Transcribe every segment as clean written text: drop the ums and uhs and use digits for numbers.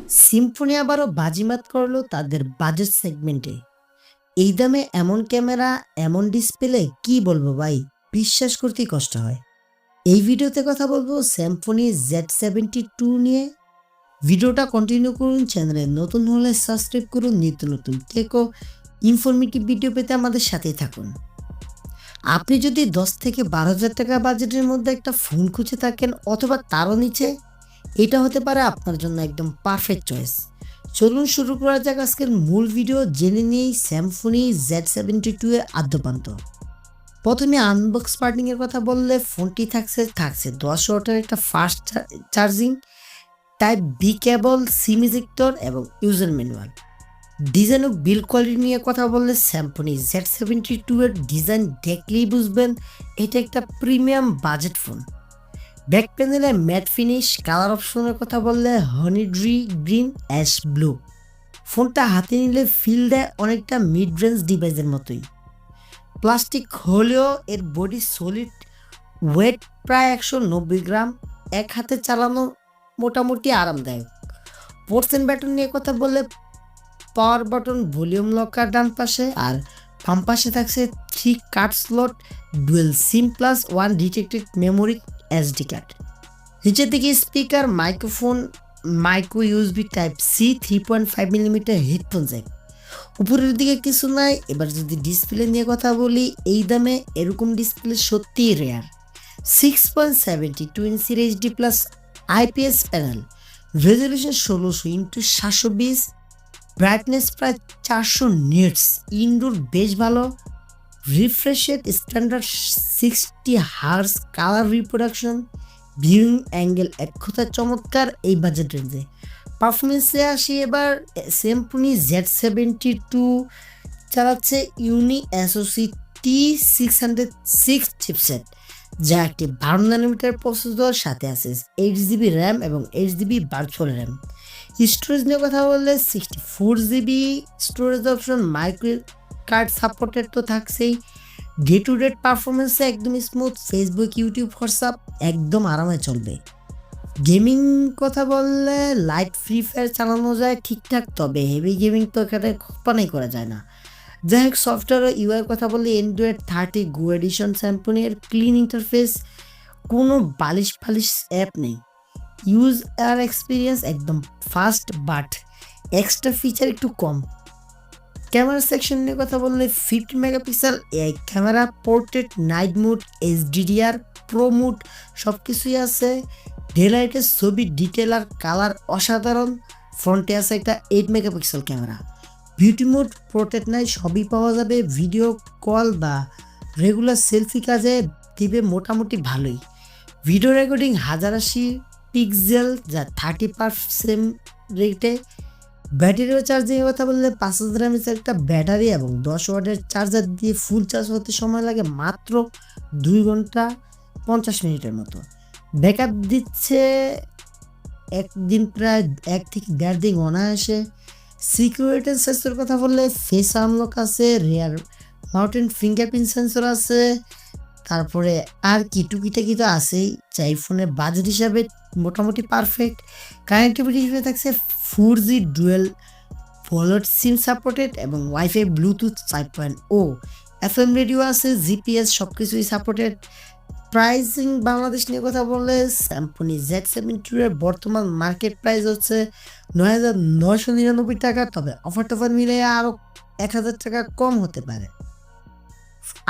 Symphony আবারও বাজিমাত করলো তাদের বাজেট সেগমেন্টে। এই দামে এমন ক্যামেরা, এমন ডিসপ্লে, কি বলবো ভাই, বিশ্বাস করতেই কষ্ট হয়। এই ভিডিওতে কথা বলবো সিম্ফনি Z72 নিয়ে। ভিডিওটা কন্টিনিউ করুন, চ্যানেলে নতুন হলে সাবস্ক্রাইব করুন, নিত্য নতুন টেক ও ইনফরমেটিভ ভিডিও পেতে আমাদের সাথেই থাকুন। আপনি যদি 10 থেকে 12,000 টাকা বাজেটের মধ্যে একটা ফোন খুঁজে থাকেন অথবা তারও নিচে, এটা হতে পারে আপনার জন্য একদম পারফেক্ট চয়েস। চলুন শুরু করা যাক আজকের মূল ভিডিও। জেনে নিই সিম্ফনি Z72 এর আদ্যপান্ত। প্রথমে আনবক্স পার্টিংয়ের কথা বললে ফোনটি থাকছে 10 ওয়াটের একটা ফাস্ট চার্জিং, টাইপ বি কেবল, সিম ইজেক্টর এবং ইউজার ম্যানুয়াল। ডিজাইন ও বিল্ড কোয়ালিটি নিয়ে কথা বললে সিম্ফনি Z72 এর ডিজাইন দেখলেই বুঝবেন এটা একটা প্রিমিয়াম বাজেট ফোন। ব্যাক প্যানেলে ম্যাট ফিনিশ, কালার অপশনের কথা বললে হনিড্রি গ্রিন, অ্যাশ ব্লু। ফোনটা হাতে নিলে ফিল দেয় অনেকটা মিড রেঞ্জ ডিভাইসের মতোই। প্লাস্টিক হলেও এর বডি সলিড, ওয়েট প্রায় 190 গ্রাম, এক হাতে চালানো মোটামুটি আরামদায়ক। পোর্টস এন্ড বাটন নিয়ে কথা বললে পাওয়ার বাটন, ভলিউম লকার ডান পাশে, আর বাম পাশে থাকছে 3 card slot, dual SIM plus 1 detected memory SD card. নিচের দিকে speaker, microphone, micro USB type C, 3.5 millimetre headphone jack. উপরের দিকে কিছু নাই। এবার যদি ডিসপ্লে নিয়ে কথা বলি, এই দামে এরকম ডিসপ্লে সত্যিই রেয়ার। 6.72 ইঞ্চির HD plus IPS panel, resolution 1600x720, brightness প্রায় 400 নিটস, ইনডোর বেশ ভালো, refresh rate standard 60 hertz, colour reproduction, viewing angle এক কথায় চমৎকার এই বাজেট রেঞ্জে। পারফরমেন্সে আসি এবার। সিম্ফনি Z72 চালাচ্ছে ইউনি SoC T606 চিপসেট, যা একটি 12 ন্যানোমিটার প্রসেসর, সাথে আছে 8GB র্যাম এবং 8GB ভার্চুয়াল র্যাম। স্টোরেজ নিয়ে কথা বললে 64GB storage option, micro card supported তো থাকছেই। ডে টু ডে পারফরমেন্সে একদম স্মুথ, ফেসবুক, ইউটিউব, হোয়াটসঅ্যাপ একদম আরামে চলবে। গেমিং কথা বললে লাইট ফ্রি ফায়ার চালানো যায় ঠিকঠাক, তবে হেভি গেমিং তো এখানে কল্পনাই করা যায় না। যাই হোক, সফটওয়্যার ও ইউআই কথা বললে অ্যান্ড্রয়েড 30 গো এডিশন, সিম্ফনির ক্লিন ইন্টারফেস, কোনো বালিশ ফালিশ অ্যাপ নেই। ইউজ আর এক্সপিরিয়েন্স একদম ফাস্ট, বাট এক্সট্রা ফিচার একটু কম। ক্যামেরা সেকশন নিয়ে কথা বললে 50 মেগাপিক্সেল এই camera, portrait, night mode, HDR, pro mode সব কিছুই আছে। ডেলাইটের ছবি ডিটেল আর কালার অসাধারণ। ফ্রন্টে আছে একটা 8 megapixel camera. Beauty mode, portrait নাই, সবই পাওয়া যাবে। ভিডিও কল বা রেগুলার সেলফি কাজে দিবে মোটামুটি ভালোই। ভিডিও রেকর্ডিং 1080 পিক্সেল, যা 30% রেটে। ব্যাটারি ও চার্জিংয়ের কথা বললে 5000 mAh একটা ব্যাটারি এবং 10 ওয়াটের চার্জার দিয়ে ফুল চার্জ হতে সময় লাগে মাত্র 2 ঘন্টা 50 মিনিটের মতো। ব্যাকআপ দিচ্ছে একদিন, প্রায় 1 থেকে 1.5 দিন অনায়াসে। সিকিউরিটি সেন্সর কথা বললে ফেস আনলক আছে, রিয়ার মাউন্টেন ফিঙ্গারপ্রিন্ট সেন্সর আছে, তারপরে আর কি টুকিটাকি তো আছেই, যাই ফোনের বাজেট হিসাবে মোটামুটি পারফেক্ট। কানেক্টিভিটি হিসেবে থাকছে 4G dual volt SIM supported এবং ওয়াইফাই, ব্লুটুথ 5.0, FM রেডিও আছে, GPS সব কিছুই সাপোর্টেড। প্রাইসিং বাংলাদেশ নিয়ে কথা বললে সিম্ফনি Z72 এর বর্তমান মার্কেট প্রাইস হচ্ছে 9,999 টাকা, তবে অফার টফার মিলে আরও 1,000 টাকা কম হতে পারে।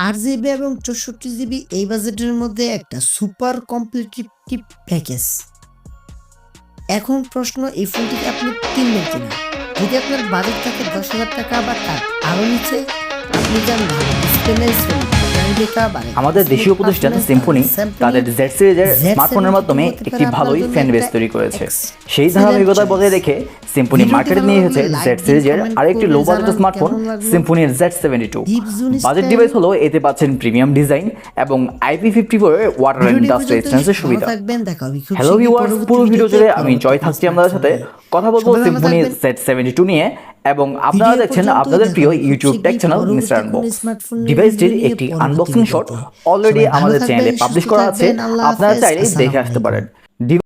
8GB এবং 64GB এই বাজেটের মধ্যে একটা সুপার কমপ্লিটিভ প্যাকেজ। এখন প্রশ্ন, এই ফোনটিকে আপনি কিনবেন কিনা? যদি আপনার বাজেট থাকে 10,000 টাকা বা তার আরও নিচে, আপনি যান আমাদের দেশীয় প্রতিষ্ঠান সিম্ফনি তাদের Z সিরিজের স্মার্টফোনের মাধ্যমে একটি ভালোই ফ্যান বেস তৈরি করেছে। সেই ধারাবাহিকতা বজায় রেখে সিম্ফনি মার্কেটে নিয়ে এসেছে Z সিরিজের আরেকটি লো বাজেটের smartphone Symphony Z72। Budget device হলো এতে পাচ্ছেন প্রিমিয়াম ডিজাইন এবং IP54 এর ওয়াটার এন্ড ডাস্ট রেজিস্ট্যান্সের সুবিধা। হ্যালো ভিউয়ার্স, পুরো ভিডিও জুড়ে আমি জয় থাকছি আপনাদের সাথে। কথা বলবো সিম্ফনি Z72 নিয়ে এবং আপনারা দেখছেন আপনাদের প্রিয় YouTube tech channel Mister Unbox. ডিভাইসটির একটি আনবক্সিং শট অলরেডি আমাদের চ্যানেলে পাবলিশ করা আছে, আপনারা চাইলে দেখে আসতে পারেন।